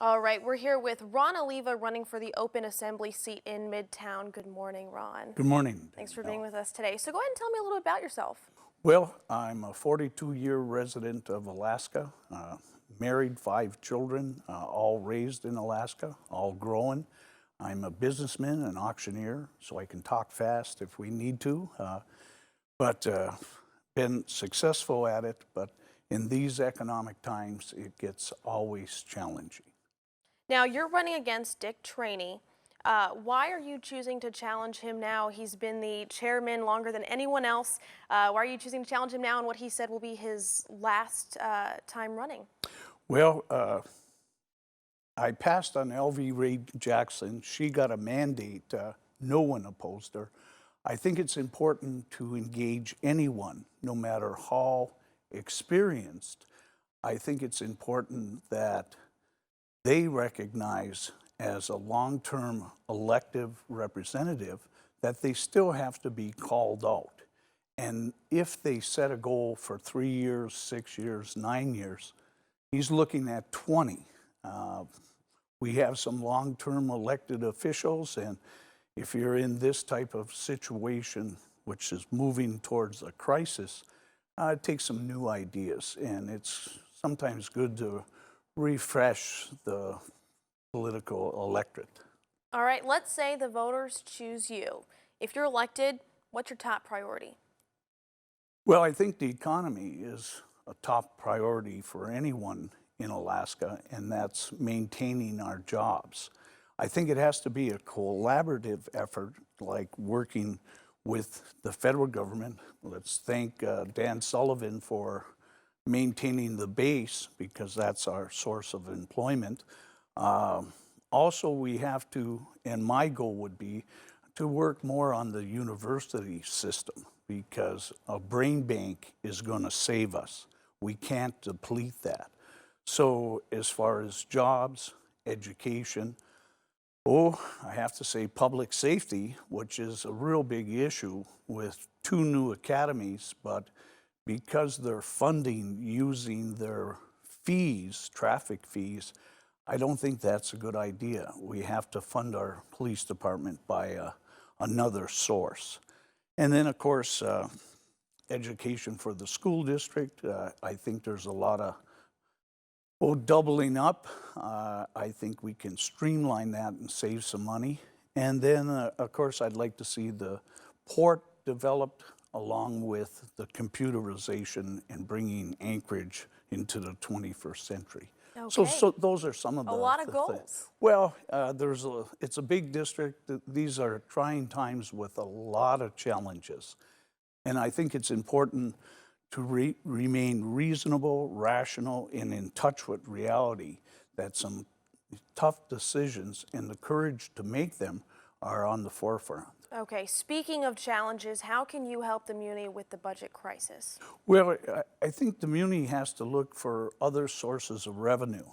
All right, we're here with Ron Alleva running for the open assembly seat in Midtown. Good morning, Ron. Good morning. Thanks for being with us today. So go ahead and tell me a little bit about yourself. Well, I'm a 42-year resident of Alaska, married, 5 children, all raised in Alaska, all growing. I'm a businessman, an auctioneer, so I can talk fast if we need to, but been successful at it, but in these economic times, it gets always challenging. Now, you're running against Dick Cheney. Why are you choosing to challenge him now? He's been the chairman longer than anyone else. Why are you choosing to challenge him now and what he said will be his last time running? Well, I passed on LV Ray Jackson. She got a mandate. No one opposed her. I think it's important to engage anyone, no matter how experienced. I think it's important that they recognize as a long-term elective representative that they still have to be called out. And if they set a goal for 3 years, 6 years, 9 years, he's looking at 20. We have some long-term elected officials, and if you're in this type of situation, which is moving towards a crisis, it takes some new ideas, and it's sometimes good to refresh the political electorate. All right, let's say the voters choose you. If you're elected, what's your top priority? Well, I think the economy is a top priority for anyone in Alaska, and that's maintaining our jobs. I think it has to be a collaborative effort, like working with the federal government. Let's thank Dan Sullivan for maintaining the base, because that's our source of employment. Also, we have to, and my goal would be, to work more on the university system, because a brain bank is going to save us. We can't deplete that. So as far as jobs, education, I have to say public safety, which is a real big issue with 2 new academies, but because they're funding using their fees, traffic fees, I don't think that's a good idea. We have to fund our police department by another source. And then, of course, education for the school district. I think there's a lot of doubling up. I think we can streamline that and save some money. And then, of course, I'd like to see the port developed along with the computerization and bringing Anchorage into the 21st century. Okay. So those are some of the— A lot of goals. Well, it's a big district. These are trying times with a lot of challenges. And I think it's important to remain reasonable, rational, and in touch with reality, that some tough decisions and the courage to make them are on the forefront. Okay, speaking of challenges, how can you help the Muni with the budget crisis? Well, I think the Muni has to look for other sources of revenue,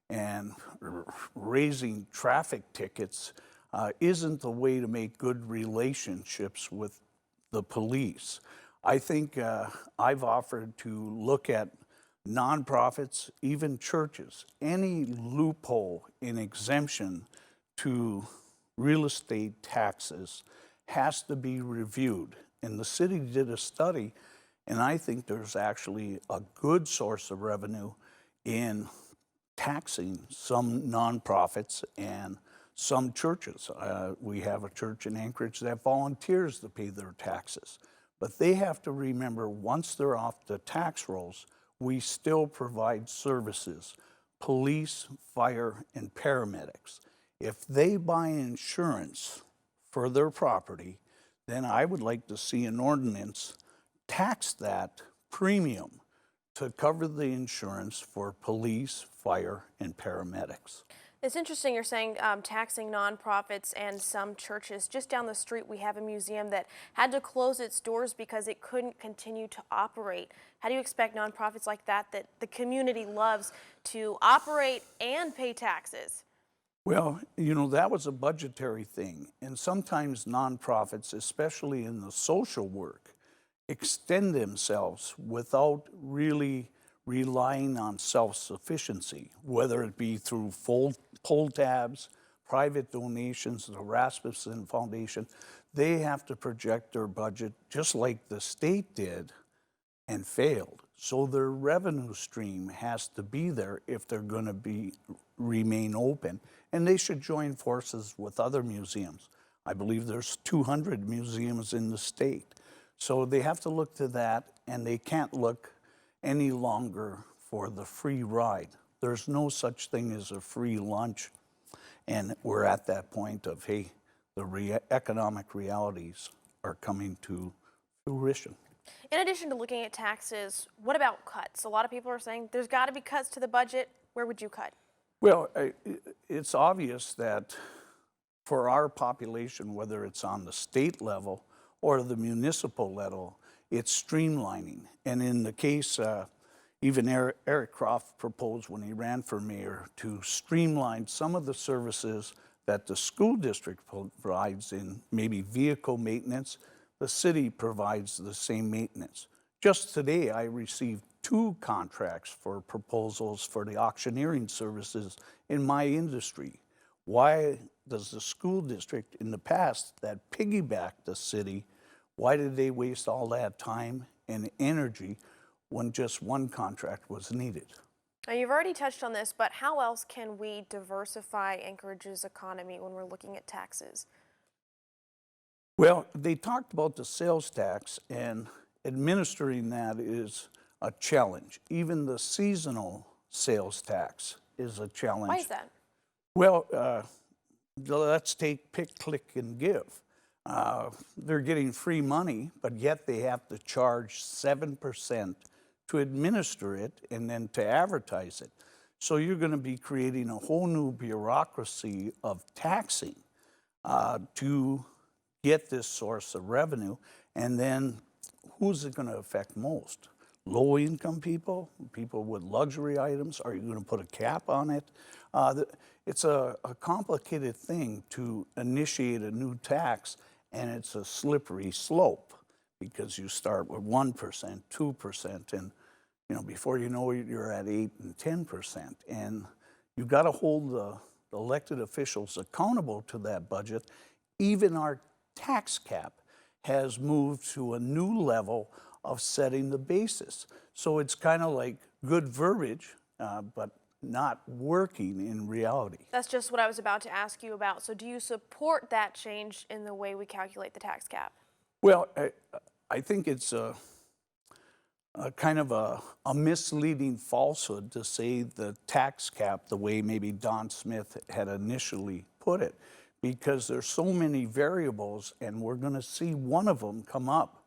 and raising traffic tickets isn't the way to make good relationships with the police. I think I've offered to look at nonprofits, even churches, any loophole in exemption to real estate taxes has to be reviewed. And the city did a study, and I think there's actually a good source of revenue in taxing some nonprofits and some churches. We have a church in Anchorage that volunteers to pay their taxes. But they have to remember, once they're off the tax rolls, we still provide services, police, fire, and paramedics. If they buy insurance for their property, then I would like to see an ordinance tax that premium to cover the insurance for police, fire, and paramedics. It's interesting you're saying taxing nonprofits and some churches. Just down the street, we have a museum that had to close its doors because it couldn't continue to operate. How do you expect nonprofits like that the community loves to operate and pay taxes? Well, you know, that was a budgetary thing. And sometimes nonprofits, especially in the social work, extend themselves without really relying on self-sufficiency, whether it be through full pull tabs, private donations, the Rasmussen Foundation. They have to project their budget just like the state did and failed. So their revenue stream has to be there if they're going to remain open. And they should join forces with other museums. I believe there's 200 museums in the state. So they have to look to that, and they can't look any longer for the free ride. There's no such thing as a free lunch. And we're at that point of, hey, the economic realities are coming to fruition. In addition to looking at taxes, what about cuts? A lot of people are saying there's got to be cuts to the budget. Where would you cut? Well, it's obvious that for our population, whether it's on the state level or the municipal level, it's streamlining. And in the case, even Eric Croft proposed when he ran for mayor to streamline some of the services that the school district provides in maybe vehicle maintenance. The city provides the same maintenance. Just today, I received 2 contracts for proposals for the auctioneering services in my industry. Why does the school district in the past that piggybacked the city, why did they waste all that time and energy when just 1 contract was needed? Now, you've already touched on this, but how else can we diversify Anchorage's economy when we're looking at taxes? Well, they talked about the sales tax, and administering that is a challenge. Even the seasonal sales tax is a challenge. Why is that? Well, let's take pick, click, and give. They're getting free money, but yet they have to charge 7% to administer it and then to advertise it. So you're going to be creating a whole new bureaucracy of taxing to get this source of revenue. And then who's it going to affect most? Low-income people, people with luxury items? Are you going to put a cap on it? It's a complicated thing to initiate a new tax, and it's a slippery slope because you start with 1%, 2%, and before you know it, you're at 8 and 10%. And you've got to hold the elected officials accountable to that budget. Even our tax cap has moved to a new level of setting the basis. So it's kind of like good verbiage, but not working in reality. That's just what I was about to ask you about. So do you support that change in the way we calculate the tax cap? Well, I think it's a kind of a misleading falsehood to say the tax cap the way maybe Don Smith had initially put it, because there's so many variables, and we're going to see one of them come up,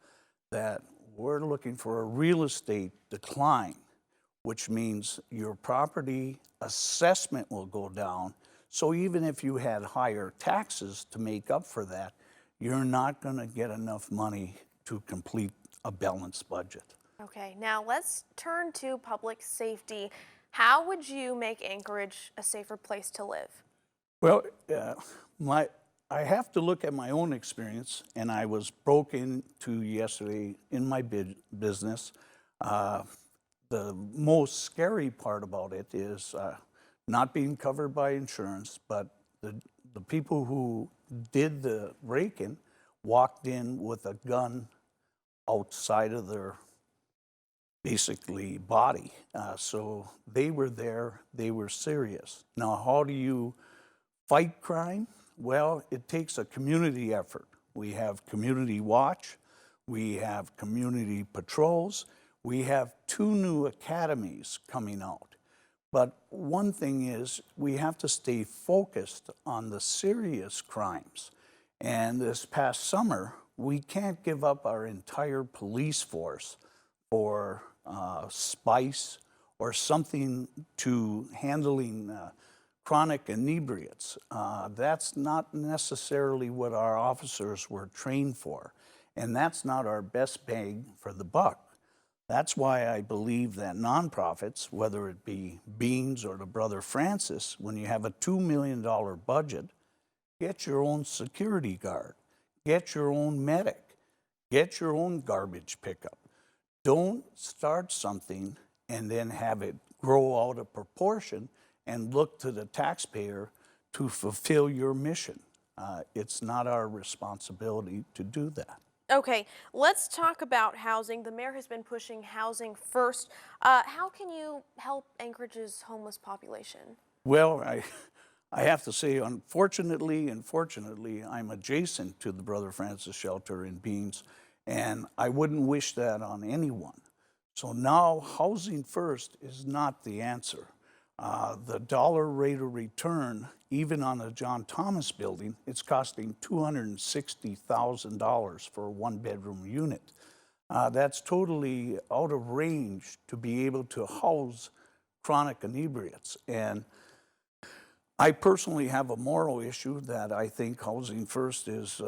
that we're looking for a real estate decline, which means your property assessment will go down. So even if you had higher taxes to make up for that, you're not going to get enough money to complete a balanced budget. Okay, now let's turn to public safety. How would you make Anchorage a safer place to live? Well, I have to look at my own experience, and I was broken into yesterday in my business. The most scary part about it is not being covered by insurance, but the people who did the break-in walked in with a gun outside of their basically body. So they were there, they were serious. Now, how do you fight crime? Well, it takes a community effort. We have community watch, we have community patrols, we have 2 new academies coming out. But one thing is, we have to stay focused on the serious crimes. And this past summer, we can't give up our entire police force for spice or something to handling chronic inebriates. That's not necessarily what our officers were trained for, and that's not our best bang for the buck. That's why I believe that nonprofits, whether it be Beans or the Brother Francis, when you have a $2 million budget, get your own security guard, get your own medic, get your own garbage pickup. Don't start something and then have it grow out of proportion and look to the taxpayer to fulfill your mission. It's not our responsibility to do that. Okay, let's talk about housing. The mayor has been pushing housing first. How can you help Anchorage's homeless population? Well, I have to say, unfortunately and fortunately, I'm adjacent to the Brother Francis shelter in Beans, and I wouldn't wish that on anyone. So now, housing first is not the answer. The dollar rate of return, even on the John Thomas building, it's costing $260,000 for a one-bedroom unit. That's totally out of range to be able to house chronic inebriates. And I personally have a moral issue that I think housing first is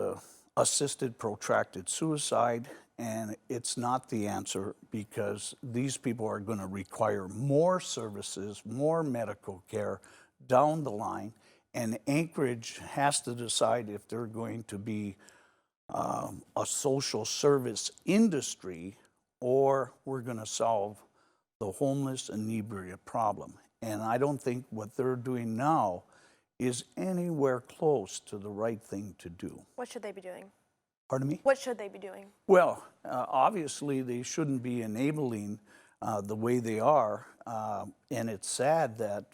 assisted protracted suicide, and it's not the answer because these people are going to require more services, more medical care down the line, and Anchorage has to decide if they're going to be a social service industry or we're going to solve the homeless inebriate problem. And I don't think what they're doing now is anywhere close to the right thing to do. What should they be doing? Pardon me? What should they be doing? Well, obviously they shouldn't be enabling the way they are. And it's sad that,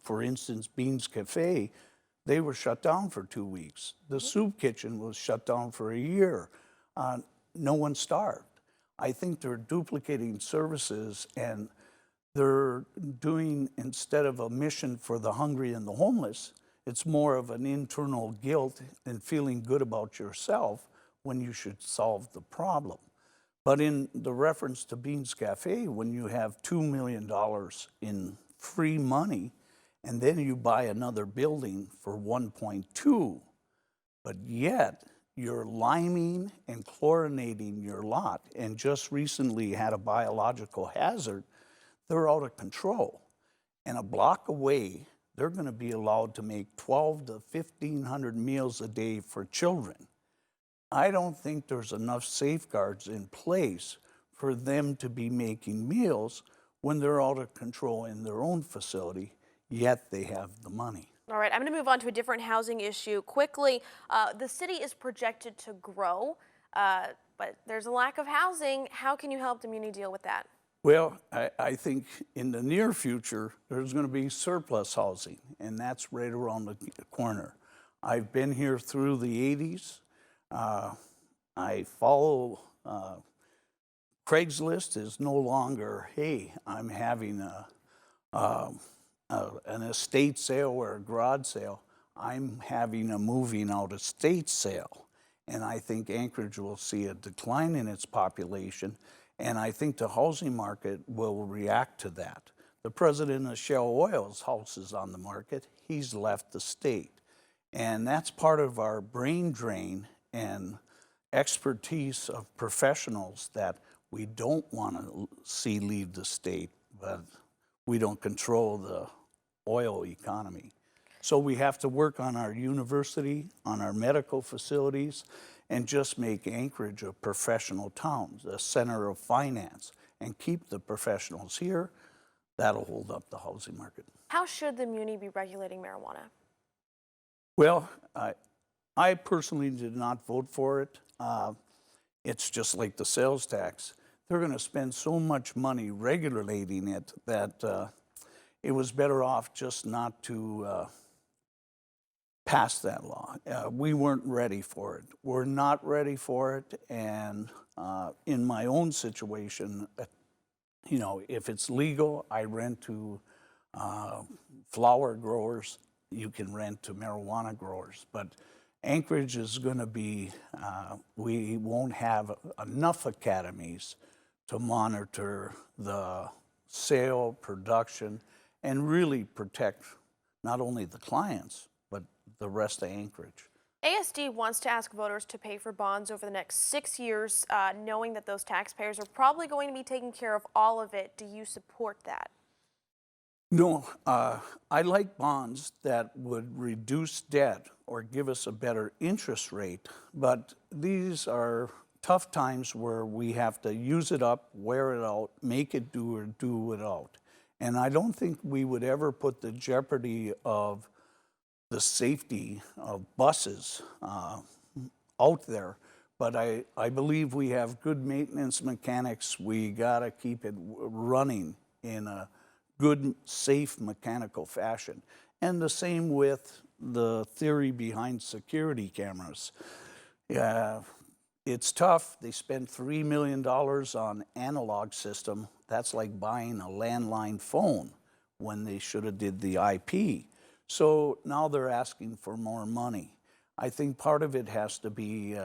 for instance, Beans Cafe, they were shut down for 2 weeks. The soup kitchen was shut down for a year. No one starved. I think they're duplicating services and they're doing, instead of a mission for the hungry and the homeless, it's more of an internal guilt and feeling good about yourself when you should solve the problem. But in the reference to Beans Cafe, when you have $2 million in free money, and then you buy another building for 1.2, but yet you're liming and chlorinating your lot, and just recently had a biological hazard, they're out of control. And a block away, they're going to be allowed to make 12 to 1,500 meals a day for children. I don't think there's enough safeguards in place for them to be making meals when they're out of control in their own facility, yet they have the money. All right, I'm going to move on to a different housing issue quickly. The city is projected to grow, but there's a lack of housing. How can you help the Muni deal with that? Well, I think in the near future, there's going to be surplus housing, and that's right around the corner. I've been here through the 80s. I follow Craigslist is no longer, hey, I'm having an estate sale or a garage sale. I'm having a moving out estate sale. And I think Anchorage will see a decline in its population. And I think the housing market will react to that. The president of Shell Oil's house is on the market. He's left the state. And that's part of our brain drain and expertise of professionals that we don't want to see leave the state, but we don't control the oil economy. So we have to work on our university, on our medical facilities, and just make Anchorage a professional town, a center of finance, and keep the professionals here. That'll hold up the housing market. How should the Muni be regulating marijuana? Well, I personally did not vote for it. It's just like the sales tax. They're going to spend so much money regulating it that it was better off just not to pass that law. We weren't ready for it. We're not ready for it. And in my own situation, you know, if it's legal, I rent to flower growers. You can rent to marijuana growers. But Anchorage is going to be, we won't have enough academies to monitor the sale, production, and really protect not only the clients, but the rest of Anchorage. ASD wants to ask voters to pay for bonds over the next 6 years, knowing that those taxpayers are probably going to be taking care of all of it. Do you support that? No, I like bonds that would reduce debt or give us a better interest rate, but these are tough times where we have to use it up, wear it out, make it do or do without. And I don't think we would ever put the jeopardy of the safety of buses out there. But I believe we have good maintenance mechanics. We got to keep it running in a good, safe mechanical fashion. And the same with the theory behind security cameras. It's tough. They spent $3 million on analog system. That's like buying a landline phone when they should have did the IP. So now they're asking for more money. I think part of it has to be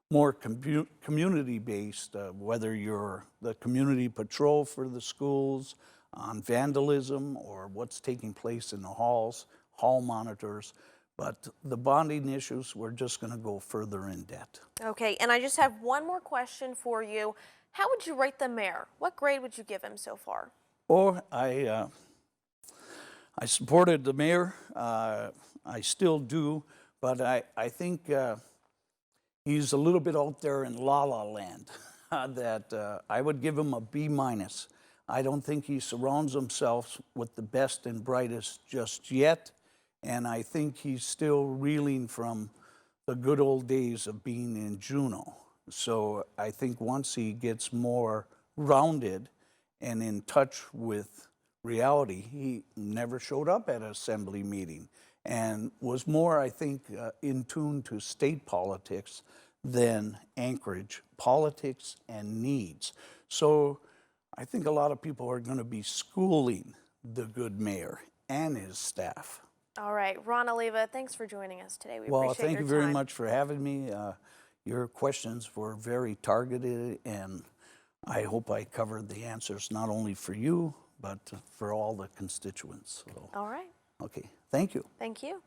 more community-based, whether you're the community patrol for the schools on vandalism or what's taking place in the halls, hall monitors. But the bonding issues, we're just going to go further in debt. Okay, and I just have one more question for you. How would you rate the mayor? What grade would you give him so far? Oh, I supported the mayor. I still do, but I think he's a little bit out there in la-la land. That I would give him a B-. I don't think he surrounds himself with the best and brightest just yet, and I think he's still reeling from the good old days of being in Juneau. So I think once he gets more rounded and in touch with reality, he never showed up at an assembly meeting and was more, I think, in tune to state politics than Anchorage politics and needs. So I think a lot of people are going to be schooling the good mayor and his staff. All right, Ron Alleva, thanks for joining us today. We Well, appreciate thank your you very time. much for having me. Your questions were very targeted, and I hope I covered the answers not only for you, but for all the constituents. So, All right, okay, thank you. thank you.